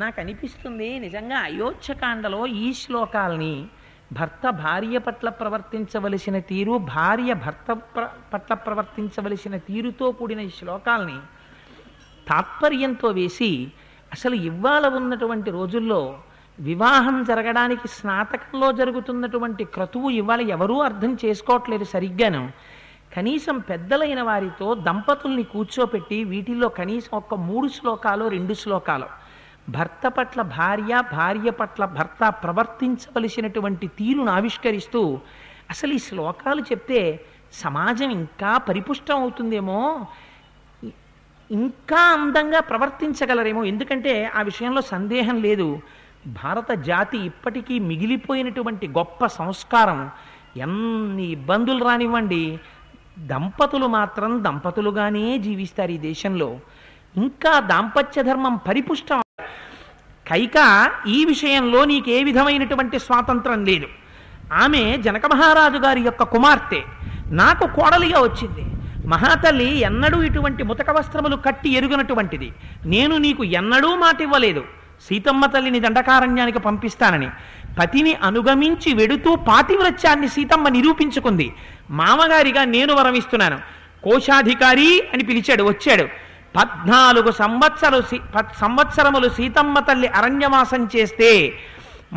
నాకు అనిపిస్తుంది నిజంగా అయోధ్యకాండలో ఈ శ్లోకాల్ని భర్త భార్య పట్ల ప్రవర్తించవలసిన తీరు, భార్య భర్త పట్ల ప్రవర్తించవలసిన తీరుతో కూడిన ఈ శ్లోకాల్ని తాత్పర్యంతో వేసి అసలు ఇవాళ ఉన్నటువంటి రోజుల్లో వివాహం జరగడానికి స్నాతకంలో జరుగుతున్నటువంటి క్రతువు ఇవాళ ఎవరూ అర్థం చేసుకోవట్లేదు సరిగ్గాను. కనీసం పెద్దలైన వారితో దంపతుల్ని కూర్చోపెట్టి వీటిల్లో కనీసం ఒక 3 శ్లోకాలు 2 శ్లోకాలు భర్త పట్ల భార్య, భార్య పట్ల భర్త ప్రవర్తించవలసినటువంటి తీరును ఆవిష్కరిస్తూ అసలు ఈ శ్లోకాలు చెప్తే సమాజం ఇంకా పరిపుష్టం అవుతుందేమో, ఇంకా అందంగా ప్రవర్తించగలరేమో. ఎందుకంటే ఆ విషయంలో సందేహం లేదు, భారత జాతి ఇప్పటికీ మిగిలిపోయినటువంటి గొప్ప సంస్కారం. ఎన్ని ఇబ్బందులు రానివ్వండి, దంపతులు మాత్రం దంపతులుగానే జీవిస్తారు ఈ దేశంలో. ఇంకా దాంపత్య ధర్మం పరిపుష్టం. కైక ఈ విషయంలో నీకే విధమైనటువంటి స్వాతంత్రం లేదు. ఆమె జనక మహారాజు గారి యొక్క కుమార్తె, నాకు కోడలిగా వచ్చింది. మహాతల్లి ఎన్నడూ ఇటువంటి ముతక వస్త్రములు కట్టి ఎరుగనటువంటిది. నేను నీకు ఎన్నడూ మాట ఇవ్వలేదు సీతమ్మ తల్లిని దండకారణ్యానికి పంపిస్తానని. పతిని అనుగమించి వెడుతూ పాతివ్రత్యాన్ని సీతమ్మ నిరూపించుకుంది. మామగారిగా నేను వరమిస్తున్నాను. కోశాధికారి అని పిలిచాడు, వచ్చాడు. 14 సంవత్సరములు సీతమ్మ తల్లి అరణ్యవాసం చేస్తే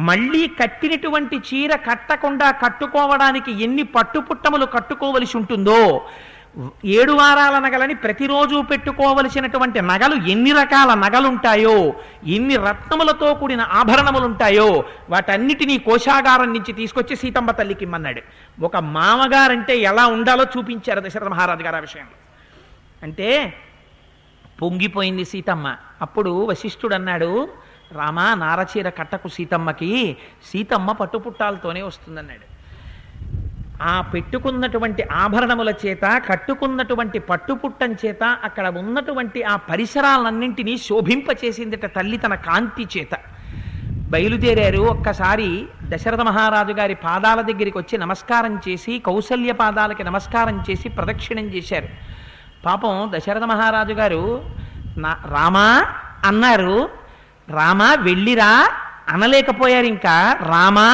మళ్ళీ కట్టినటువంటి చీర కట్టకుండా కట్టుకోవడానికి ఎన్ని పట్టుపుట్టములు కట్టుకోవలసి ఉంటుందో, 7 వారాల నగలని ప్రతిరోజు పెట్టుకోవలసినటువంటి నగలు ఎన్ని రకాల నగలుంటాయో, ఎన్ని రత్నములతో కూడిన ఆభరణములుంటాయో వాటన్నిటినీ కోశాగారం నుంచి తీసుకొచ్చి సీతమ్మ తల్లికి ఇమ్మన్నాడు. ఒక మామగారంటే ఎలా ఉండాలో చూపించారు దశరథ మహారాజు గారు ఆ విషయంలో. అంటే పొంగిపోయింది సీతమ్మ. అప్పుడు వశిష్ఠుడు అన్నాడు, రామా నారచీర కట్టకు సీతమ్మకి, సీతమ్మ పట్టుపుట్టాలతోనే వస్తుందన్నాడు. ఆ పెట్టుకున్నటువంటి ఆభరణముల చేత, కట్టుకున్నటువంటి పట్టుపుట్టం చేత అక్కడ ఉన్నటువంటి ఆ పరిసరాలన్నింటినీ శోభింపచేసిందట తల్లి తన కాంతి చేత. బయలుదేరారు. ఒక్కసారి దశరథ మహారాజు గారి పాదాల దగ్గరికి వచ్చి నమస్కారం చేసి, కౌసల్య పాదాలకి నమస్కారం చేసి ప్రదక్షిణం చేశారు. పాపం దశరథ మహారాజు గారు రామా అన్నారు. రామా వెళ్ళిరా అనలేకపోయారు. ఇంకా రామా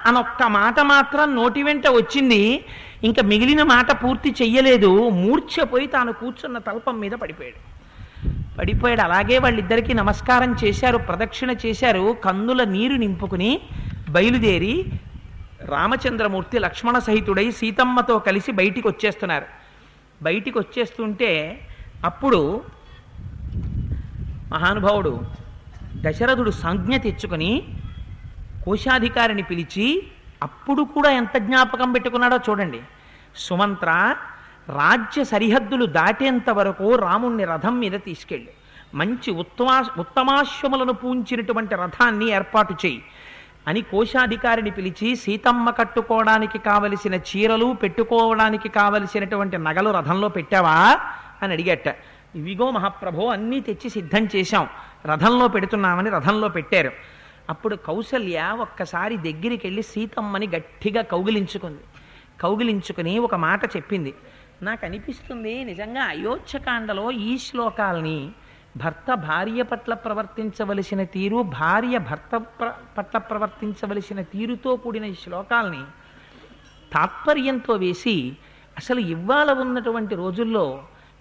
అనొక్క మాట మాత్రం నోటి వెంట వచ్చింది. ఇంకా మిగిలిన మాట పూర్తి చెయ్యలేదు. మూర్ఛపోయి తాను కూర్చున్న తల్పం మీద పడిపోయాడు. అలాగే వాళ్ళిద్దరికీ నమస్కారం చేశారు, ప్రదక్షిణ చేశారు. కన్నుల నీరు నింపుకుని బయలుదేరి రామచంద్రమూర్తి లక్ష్మణ సహితుడై సీతమ్మతో కలిసి బయటికి వచ్చేస్తున్నారు. బయటికి వచ్చేస్తుంటే అప్పుడు మహానుభావుడు దశరథుడు సంజ్ఞ తెచ్చుకొని కోశాధికారిని పిలిచి, అప్పుడు కూడా ఎంత జ్ఞాపకం పెట్టుకున్నాడో చూడండి. సుమంత్ర, రాజ్య సరిహద్దులు దాటేంత వరకు రాముణ్ణి రథం మీద తీసుకెళ్ళి మంచి ఉత్తమాశ్వములను పూంచినటువంటి రథాన్ని ఏర్పాటు చేయి అని కోశాధికారిని పిలిచి, సీతమ్మ కట్టుకోవడానికి కావలసిన చీరలు, పెట్టుకోవడానికి కావలసినటువంటి నగలు రథంలో పెట్టావా అని అడిగట. ఇవిగో మహాప్రభో అన్నీ తెచ్చి సిద్ధం చేశాం, రథంలో పెడుతున్నామని రథంలో పెట్టారు. అప్పుడు కౌసల్య ఒక్కసారి దగ్గరికి వెళ్ళి సీతమ్మని గట్టిగా కౌగిలించుకుని ఒక మాట చెప్పింది. నాకు అనిపిస్తుంది నిజంగా అయోధ్యకాండలో ఈ శ్లోకాల్ని భర్త భార్య పట్ల ప్రవర్తించవలసిన తీరు, భార్య భర్త పట్ల ప్రవర్తించవలసిన తీరుతో కూడిన ఈ శ్లోకాల్ని తాత్పర్యంతో వేసి అసలు ఇవాళ ఉన్నటువంటి రోజుల్లో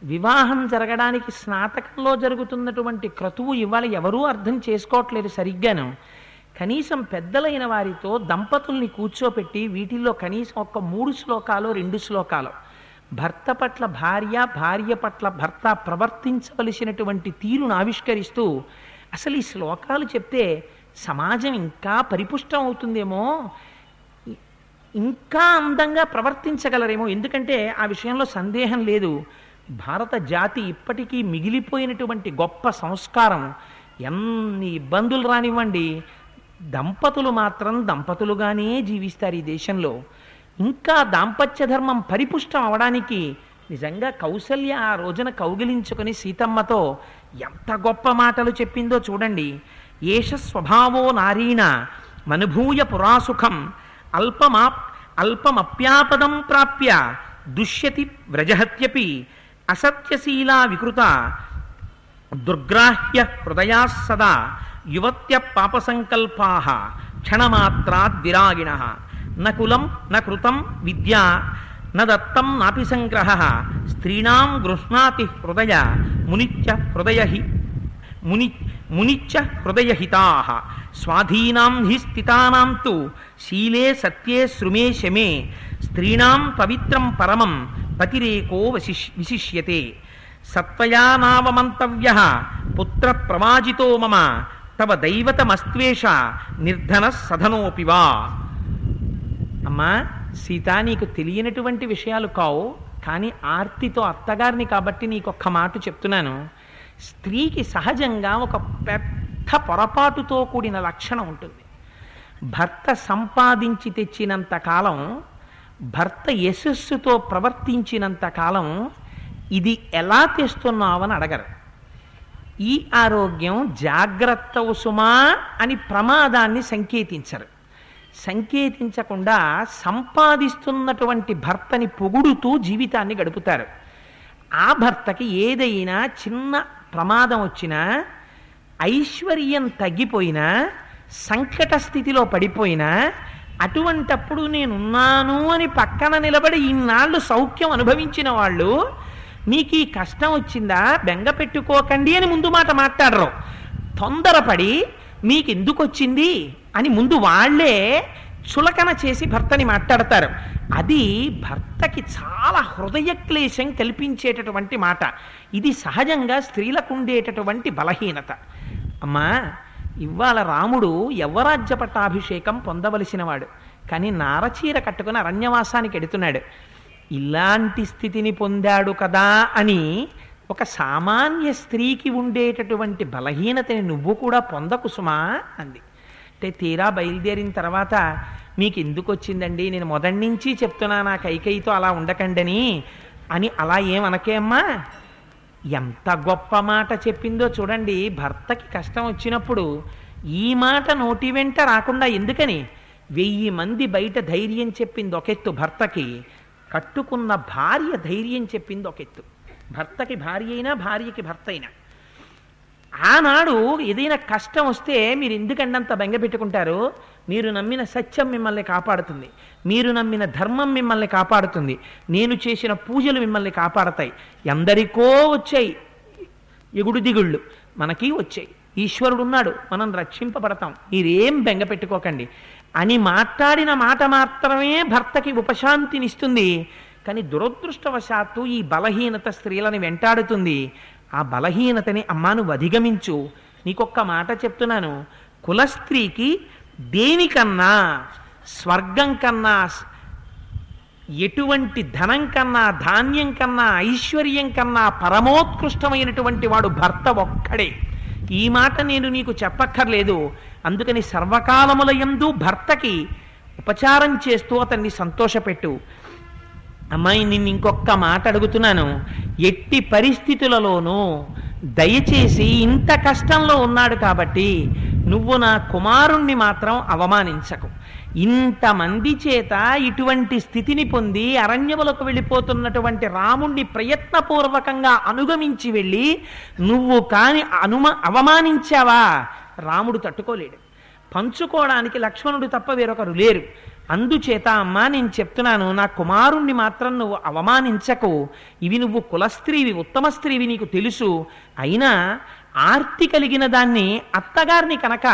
వివాహం జరగడానికి స్నాతకంలో జరుగుతున్నటువంటి క్రతువు ఇవాళ ఎవరూ అర్థం చేసుకోవట్లేదు సరిగ్గాను. కనీసం పెద్దలైన వారితో దంపతుల్ని కూర్చోపెట్టి వీటిల్లో కనీసం ఒక 3 శ్లోకాలు 2 శ్లోకాలు భర్త పట్ల భార్య, భార్య పట్ల భర్త ప్రవర్తించవలసినటువంటి తీరును ఆవిష్కరిస్తూ అసలు ఈ శ్లోకాలు చెప్తే సమాజం ఇంకా పరిపుష్టం అవుతుందేమో, ఇంకా అందంగా ప్రవర్తించగలరేమో. ఎందుకంటే ఆ విషయంలో సందేహం లేదు, భారత జాతి ఇప్పటికీ మిగిలిపోయినటువంటి గొప్ప సంస్కారం. ఎన్ని ఇబ్బందులు రానివ్వండి, దంపతులు మాత్రం దంపతులుగానే జీవిస్తారు ఈ దేశంలో. ఇంకా దాంపత్య ధర్మం పరిపుష్టం అవడానికి నిజంగా కౌసల్య ఆ రోజున కౌగిలించుకొని సీతమ్మతో ఎంత గొప్ప మాటలు చెప్పిందో చూడండి. ఏష స్వభావో నారీణ మనుభూయ పురాసుఖం అల్పమప్యాపదం ప్రాప్య దుష్యతి వ్రజహత్యపి అసత్యశీలా వికృత దుర్గ్రాహ్య హృదయా సదా యువత్య పాపసంకల్పా క్షణమాత్రాద్ విరాగిణ నకులం నృతం విద్యా నదత్తం నాపి సంగ్రహ స్త్రీణాం గృహ్ణాతి హృదయ మునిత్య హృదయహి మునిచ్చ హృదయహితా స్వాధీనాం హి స్థితానాం తు శీలే సత్యే శృమే శమే స్త్రీణాం పవిత్రం పరమం పతిరేకో విశిష్యతే సత్వయా నావమంతవ్య పుత్ర ప్రమాజితో మమ తవ దైవతమస్త్వేష నిర్ధన సధనోపి వా. అమ్మా సీత, నీకు తెలియనటువంటి విషయాలు కావు, కానీ ఆర్తితో అత్తగారిని కాబట్టి నీకొక్క మాట చెప్తున్నాను. స్త్రీకి సహజంగా ఒక పెద్ద పొరపాటుతో కూడిన లక్షణం ఉంటుంది. భర్త సంపాదించి తెచ్చినంత కాలం, భర్త యశస్సుతో ప్రవర్తించినంత కాలం ఇది ఎలా తెస్తున్నావని అడగరు. ఈ ఆరోగ్యం జాగ్రత్త సుమా అని ప్రమాదాన్ని సంకేతించరు. సంకేతించకుండా సంపాదిస్తున్నటువంటి భర్తని పొగుడుతూ జీవితాన్ని గడుపుతారు. ఆ భర్తకి ఏదైనా చిన్న ప్రమాదం వచ్చినా, ఐశ్వర్యం తగ్గిపోయినా, సంకట స్థితిలో పడిపోయినా, అటువంటప్పుడు నేనున్నాను అని పక్కన నిలబడి ఇన్నాళ్ళు సౌఖ్యం అనుభవించిన వాళ్ళు మీకు ఈ కష్టం వచ్చిందా బెంగ పెట్టుకోకండి అని ముందు మాట మాట్లాడరు. తొందరపడి మీకు ఎందుకు వచ్చింది అని ముందు వాళ్లే చులకన చేసి భర్తని మాట్లాడతారు. అది భర్తకి చాలా హృదయ క్లేశం కల్పించేటటువంటి మాట. ఇది సహజంగా స్త్రీలకు ఉండేటటువంటి బలహీనత. అమ్మా, ఇవాళ రాముడు యవ్వరాజ్య పట్టాభిషేకం పొందవలసినవాడు, కానీ నారచీర కట్టుకుని అరణ్యవాసానికి ఎడుతున్నాడు. ఇలాంటి స్థితిని పొందాడు కదా అని ఒక సామాన్య స్త్రీకి ఉండేటటువంటి బలహీనతని నువ్వు కూడా పొందకు సుమా అంది. అంటే తీరా బయలుదేరిన తర్వాత మీకు ఎందుకు వచ్చిందండి, నేను మొదటి నుంచి చెప్తున్నా నా కైకైతో అలా ఉండకండని అని అలా ఏమనకే అమ్మా. ఎంత గొప్ప మాట చెప్పిందో చూడండి. భర్తకి కష్టం వచ్చినప్పుడు ఈ మాట నోటి వెంట రాకుండా ఎందుకని 1000 మంది బయట ధైర్యం చెప్పింది ఒకెత్తు, భర్తకి కట్టుకున్న భార్య ధైర్యం చెప్పింది ఒకెత్తు. భర్తకి భార్య అయినా భార్యకి భర్త అయినా ఆనాడు ఏదైనా కష్టం వస్తే మీరు ఎందుకంటే అంత బెంగ పెట్టుకుంటారు? మీరు నమ్మిన సత్యం మిమ్మల్ని కాపాడుతుంది, మీరు నమ్మిన ధర్మం మిమ్మల్ని కాపాడుతుంది, నేను చేసిన పూజలు మిమ్మల్ని కాపాడతాయి. ఎందరికో వచ్చాయి ఎగుడు దిగుళ్ళు, మనకి వచ్చాయి. ఈశ్వరుడు ఉన్నాడు, మనం రక్షింపబడతాం, మీరేం బెంగ పెట్టుకోకండి అని మాట్లాడిన మాట మాత్రమే భర్తకి ఉపశాంతినిస్తుంది. కానీ దురదృష్టవశాత్తు ఈ బలహీనత స్త్రీలను వెంటాడుతుంది. ఆ బలహీనతని అమ్మాను అధిగమించు. నీకొక్క మాట చెప్తున్నాను, కులస్త్రీకి దేనికన్నా, స్వర్గం కన్నా, ఎటువంటి ధనం కన్నా, ధాన్యం కన్నా, ఐశ్వర్యం కన్నా పరమోత్కృష్టమైనటువంటి వాడు భర్త ఒక్కడే. ఈ మాట నేను నీకు చెప్పక్కర్లేదు. అందుకని సర్వకాలముల యందు భర్తకి ఉపచారం చేస్తూ అతన్ని సంతోషపెట్టు. అమ్మాయి, నిన్ను ఇంకొక మాట అడుగుతున్నాను. ఎట్టి పరిస్థితులలోనూ దయచేసి, ఇంత కష్టంలో ఉన్నాడు కాబట్టి నువ్వు నా కుమారుణ్ణి మాత్రం అవమానించకు. ఇంతమంది చేత ఇటువంటి స్థితిని పొంది అరణ్యములకు వెళ్ళిపోతున్నటువంటి రాముణ్ణి ప్రయత్నపూర్వకంగా అనుగమించి వెళ్ళి నువ్వు కాని అవమానించావా, రాముడు తట్టుకోలేడు. పంచుకోవడానికి లక్ష్మణుడు తప్ప వేరొకరు లేరు. అందుచేత అమ్మా నేను చెప్తున్నాను, నా కుమారుణ్ణి మాత్రం నువ్వు అవమానించకు. ఇవి నువ్వు కులస్త్రీవి, ఉత్తమ స్త్రీవి, నీకు తెలుసు. అయినా ఆర్తి కలిగిన దాన్ని అత్తగారిని కనుక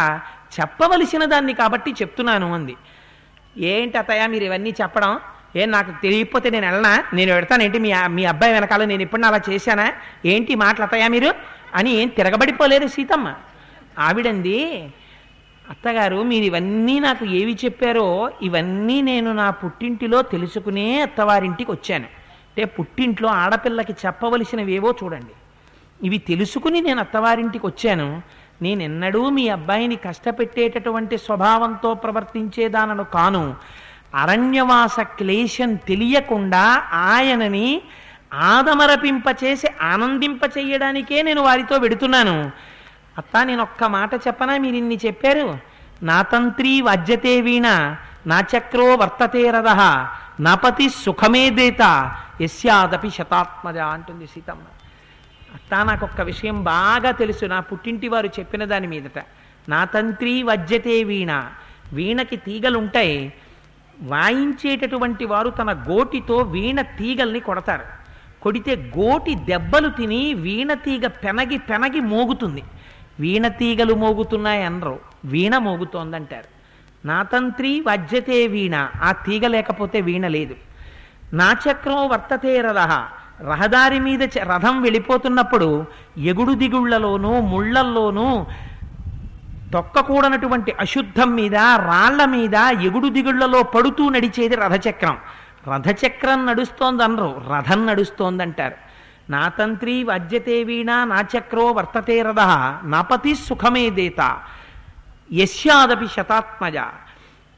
చెప్పవలసిన దాన్ని కాబట్టి చెప్తున్నాను అంది. ఏంటి అత్తయ్య మీరు ఇవన్నీ చెప్పడం? నాకు తెలియకపోతే నేను వెళ్ళనా? నేను పెడతానేంటి మీ అబ్బాయి వెనకాల నేను ఎప్పుడన్నా అలా చేశానా? ఏంటి మాటలు అత్తయ్య మీరు అని ఏం తిరగబడిపోలేదు సీతమ్మ. ఆవిడంది, అత్తగారు మీరు ఇవన్నీ నాకు ఏవి చెప్పారో ఇవన్నీ నేను నా పుట్టింటిలో తెలుసుకునే అత్తవారింటికి వచ్చాను. అంటే పుట్టింట్లో ఆడపిల్లకి చెప్పవలసినవేవో చూడండి, ఇవి తెలుసుకుని నేను అత్తవారింటికి వచ్చాను. నేనెన్నడూ మీ అబ్బాయిని కష్టపెట్టేటటువంటి స్వభావంతో ప్రవర్తించేదానను కాను. అరణ్యవాస క్లేశం తెలియకుండా ఆయనని ఆదమరపింపచేసి ఆనందింపచేయడానికే నేను వారితో వెడుతున్నాను. అత్తా, నేను ఒక్క మాట చెప్పనా? మీరు ఇన్ని చెప్పారు. నా తంత్రీ వజ్జతే వీణ, నా చక్రో వర్తతే రథ, నాపతి సుఖమే దేత యస్యాదపి శతాత్మజ అంటుంది సీతమ్మ. అత్తా, నాకొక్క విషయం బాగా తెలుసు. నా పుట్టింటి వారు చెప్పిన దాని మీదట నా తంత్రి వజ్జతే వీణ, వీణకి తీగలుంటాయి. వాయించేటటువంటి వారు తన గోటితో వీణ తీగల్ని కొడతారు. కొడితే గోటి దెబ్బలు తిని వీణ తీగ పెనగి పెనగి మోగుతుంది. వీణ తీగలు మోగుతున్నాయి అనరు, వీణ మోగుతోందంటారు. నా తంత్రి వజ్జతే వీణ, ఆ తీగ లేకపోతే వీణ లేదు. నా చక్రం వర్తతే రథ, రహదారి మీద రథం వెళ్ళిపోతున్నప్పుడు ఎగుడు దిగుళ్లలోనూ ముళ్ళల్లోనూ తొక్కకూడనటువంటి అశుద్ధం మీద రాళ్ల మీద ఎగుడు దిగుళ్లలో పడుతూ నడిచేది రథచక్రం. రథచక్రం నడుస్తోందనరు, రథం నడుస్తోందంటారు. నా తంత్రి వజ్జతే వీణ నా చక్రో వర్తతే రథ నాపతి సుఖమే దేత యస్యాదపి శతాత్మజ.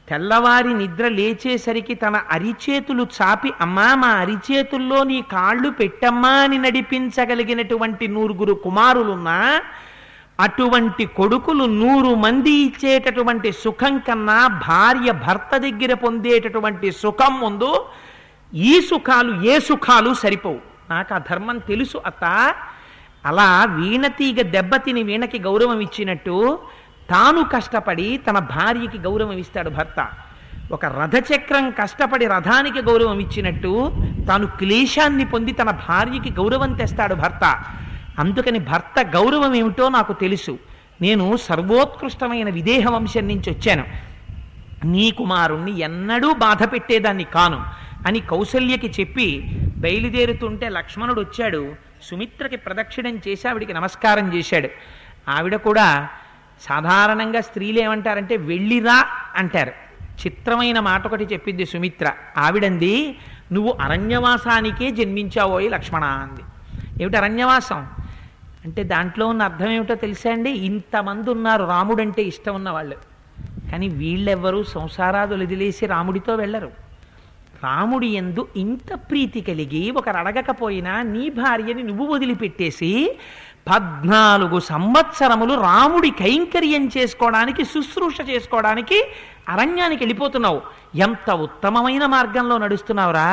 తెల్లవారి నిద్ర లేచేసరికి తన అరిచేతులు చాపి అమ్మా మా అరిచేతుల్లో నీ కాళ్ళు పెట్టమ్మా అని నడిపించగలిగినటువంటి 9 కుమారులున్నా అటువంటి కొడుకులు 100 మంది ఇచ్చేటటువంటి సుఖం కన్నా భార్య భర్త దగ్గర పొందేటటువంటి సుఖం ముందు ఈ సుఖాలు ఏ సుఖాలు సరిపోవు. నాకు ఆ ధర్మం తెలుసు అత్త. అలా వీణతీగ దెబ్బతిని వీణకి గౌరవం ఇచ్చినట్టు తాను కష్టపడి తన భార్యకి గౌరవం ఇస్తాడు భర్త. ఒక రథచక్రం కష్టపడి రథానికి గౌరవం ఇచ్చినట్టు తాను క్లేశాన్ని పొంది తన భార్యకి గౌరవం తెస్తాడు భర్త. అందుకని భర్త గౌరవం ఏమిటో నాకు తెలుసు. నేను సర్వోత్కృష్టమైన విదేహ వంశం నుంచి వచ్చాను, నీ కుమారుణ్ణి ఎన్నడూ బాధ పెట్టేదాన్ని కాను అని కౌసల్యకి చెప్పి బయలుదేరుతుంటే లక్ష్మణుడు వచ్చాడు. సుమిత్రకి ప్రదక్షిణం చేసి ఆవిడికి నమస్కారం చేశాడు. ఆవిడ కూడా సాధారణంగా స్త్రీలు ఏమంటారంటే వెళ్ళిరా అంటారు. చిత్రమైన మాట ఒకటి చెప్పింది సుమిత్ర. ఆవిడంది, నువ్వు అరణ్యవాసానికే జన్మించావోయి లక్ష్మణ అంది. ఏమిటి అరణ్యవాసం అంటే? దాంట్లో ఉన్న అర్థం ఏమిటో తెలుసా అండి? ఇంతమంది ఉన్నారు రాముడంటే ఇష్టం ఉన్నవాళ్ళు, కానీ వీళ్ళెవ్వరూ సంసారాదులు వదిలేసి రాముడితో వెళ్ళరు. రాముడి యందు ఇంత ప్రీతి కలిగి ఒకరు అడగకపోయినా నీ భార్యని నువ్వు వదిలిపెట్టేసి 14 సంవత్సరములు రాముడి కైంకర్యం చేసుకోవడానికి, శుశ్రూష చేసుకోవడానికి అరణ్యానికి వెళ్ళిపోతున్నావు. ఎంత ఉత్తమమైన మార్గంలో నడుస్తున్నావురా!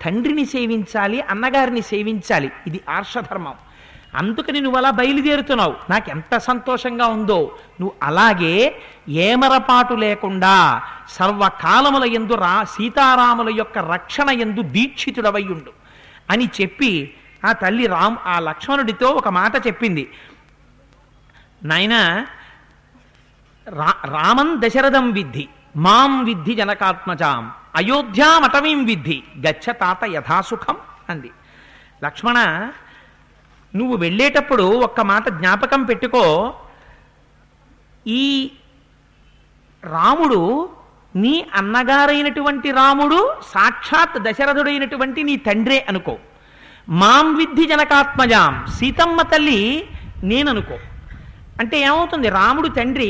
తండ్రిని సేవించాలి, అన్నగారిని సేవించాలి, ఇది ఆర్షధర్మం. అందుకని నువ్వు అలా బయలుదేరుతున్నావు. నాకెంత సంతోషంగా ఉందో. నువ్వు అలాగే ఏమరపాటు లేకుండా సర్వకాలముల యందు సీతారాముల యొక్క రక్షణ యందు దీక్షితుడవయ్యుండు అని చెప్పి ఆ తల్లి ఆ లక్ష్మణుడితో ఒక మాట చెప్పింది. నాయన, రామం దశరథం విద్ధి మాం విద్ధి జనకాత్మజాం అయోధ్యామటవీం విద్ధి గచ్చ తాత యథాసుఖం అంది. లక్ష్మణ, నువ్వు వెళ్ళేటప్పుడు ఒక్క మాట జ్ఞాపకం పెట్టుకో. ఈ రాముడు నీ అన్నగారైనటువంటి రాముడు సాక్షాత్ దశరథుడైనటువంటి నీ తండ్రే అనుకో. మాం విద్ధి జనకాత్మజాం, సీతమ్మ తల్లి నేననుకో. అంటే ఏమవుతుంది? రాముడు తండ్రి,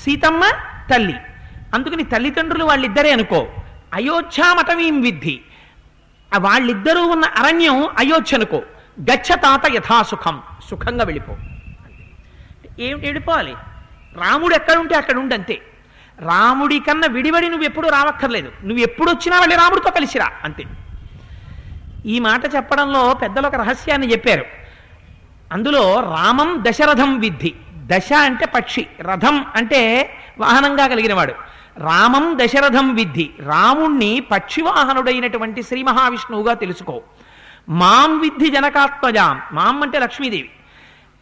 సీతమ్మ తల్లి, అందుకని తల్లిదండ్రులు వాళ్ళిద్దరే అనుకో. అయోధ్యామటవీం విద్ధి, వాళ్ళిద్దరూ ఉన్న అరణ్యం అయోధ్య అనుకో. గచ్చ తాత యథాసుఖం, సుఖంగా వెళ్ళిపో. ఏమిటి వెళ్ళిపోవాలి? రాముడు ఎక్కడుంటే అక్కడ ఉండి అంతే. రాముడి కన్నా విడివడి నువ్వు ఎప్పుడు రావక్కర్లేదు. నువ్వు ఎప్పుడు వచ్చినా వెళ్ళి రాముడితో కలిసిరా అంతే. ఈ మాట చెప్పడంలో పెద్దలు ఒక రహస్యాన్ని చెప్పారు. అందులో రామం దశరథం విద్ధి, దశ అంటే పక్షి, రథం అంటే వాహనంగా కలిగినవాడు. రామం దశరథం విద్ధి, రాముణ్ణి పక్షివాహనుడైనటువంటి శ్రీ మహావిష్ణువుగా తెలుసుకో. మాం విద్ధి జనకాత్మజాం, మాం అంటే లక్ష్మీదేవి,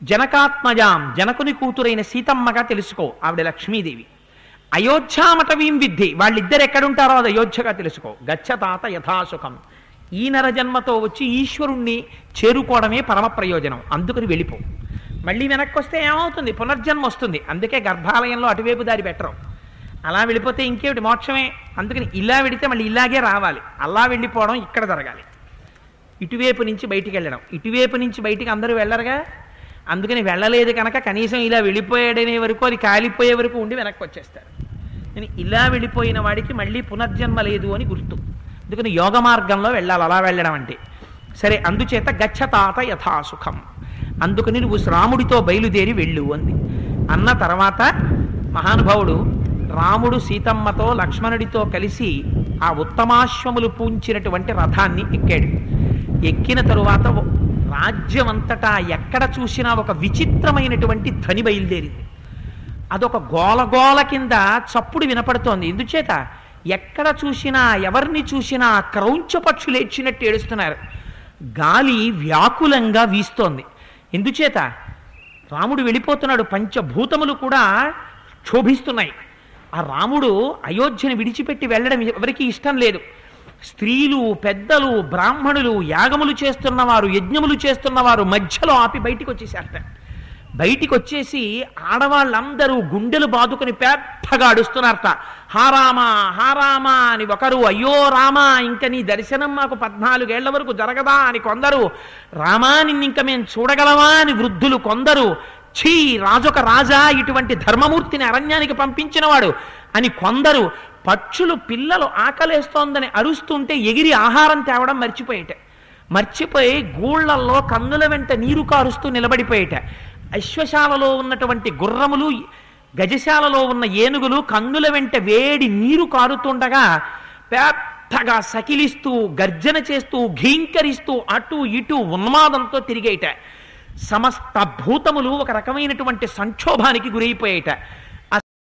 జనకాత్మజాం జనకుని కూతురైన సీతమ్మగా తెలుసుకో, ఆవిడ లక్ష్మీదేవి. అయోధ్యామటవీం విద్ధి, వాళ్ళిద్దరు ఎక్కడుంటారో అది అయోధ్యగా తెలుసుకో. గచ్చతాత యథాసుఖం, ఈ నరజన్మతో వచ్చి ఈశ్వరుణ్ణి చేరుకోవడమే పరమ ప్రయోజనం. అందుకని వెళ్ళిపో. మళ్ళీ వెనక్కి వస్తే ఏమవుతుంది? పునర్జన్మ వస్తుంది. అందుకే గర్భాలయంలో అటువైపు దారి పెట్టరు. అలా వెళ్ళిపోతే ఇంకేమిటి? మోక్షమే. అందుకని ఇలా వెడితే మళ్ళీ ఇలాగే రావాలి. అలా వెళ్ళిపోవడం ఇక్కడ జరగాలి. ఇటువైపు నుంచి బయటికి వెళ్ళడం, ఇటువైపు నుంచి బయటికి అందరూ వెళ్ళరుగా. అందుకని వెళ్ళలేదు కనుక కనీసం ఇలా వెళ్ళిపోయాడనే వరకు, అది కాలిపోయే వరకు ఉండి వెనక్కి వచ్చేస్తారు. నేను ఇలా వెళ్ళిపోయిన వాడికి మళ్ళీ పునర్జన్మ లేదు అని గుర్తు. అందుకని యోగ మార్గంలో వెళ్ళాలి అలా వెళ్ళడం అంటే. సరే, అందుచేత గచ్చతాత యథాసుఖం, అందుకని నువ్వు రాముడితో బయలుదేరి వెళ్ళు అంది. అన్న తర్వాత మహానుభావుడు రాముడు సీతమ్మతో లక్ష్మణుడితో కలిసి ఆ ఉత్తమాశ్వములు పూంచినటువంటి రథాన్ని ఎక్కాడు. ఎక్కిన తరువాత రాజ్యమంతటా ఎక్కడ చూసినా ఒక విచిత్రమైనటువంటి ధ్వని బయలుదేరింది. అదొక గోలగోల కింద చప్పుడు వినపడుతోంది. ఎందుచేత ఎక్కడ చూసినా ఎవరిని చూసినా క్రౌంచ పక్షులు ఏడ్చినట్టు ఏడుస్తున్నారు. గాలి వ్యాకులంగా వీస్తోంది. ఎందుచేత రాముడు వెళ్ళిపోతున్నాడు, పంచభూతములు కూడా క్షోభిస్తున్నాయి. ఆ రాముడు అయోధ్యను విడిచిపెట్టి వెళ్ళడం ఎవరికీ ఇష్టం లేదు. స్త్రీలు, పెద్దలు, బ్రాహ్మణులు, యాగములు చేస్తున్నవారు, యజ్ఞములు చేస్తున్నవారు మధ్యలో ఆపి బయటికి వచ్చేసారట. బయటికి వచ్చేసి ఆడవాళ్ళందరూ గుండెలు బాదుకుని పెద్దగా అడుస్తున్నారట. హారామా హారామా అని ఒకరు, అయ్యో రామా ఇంక నీ దర్శనం మాకు 14 ఏళ్ల వరకు జరగదా అని కొందరు, రామా నిన్నింక మేము చూడగలవా అని వృద్ధులు కొందరు, ఛీ రాజొక రాజా ఇటువంటి ధర్మమూర్తిని అరణ్యానికి పంపించినవాడు అని కొందరు, పక్షులు పిల్లలు ఆకలేస్తోందని అరుస్తుంటే ఎగిరి ఆహారం తేవడం మర్చిపోయి గూళ్లల్లో కన్నుల వెంట నీరు కారుస్తూ నిలబడిపోయేట. అశ్వశాలలో ఉన్నటువంటి గుర్రములు, గజశాలలో ఉన్న ఏనుగులు కన్నుల వెంట వేడి నీరు కారుతుండగా పెద్దగా సకిలిస్తూ గర్జన చేస్తూ ఘీంకరిస్తూ అటు ఇటు ఉన్మాదంతో తిరిగేట. సమస్త భూతములు ఒక రకమైనటువంటి సంక్షోభానికి గురైపోయేట.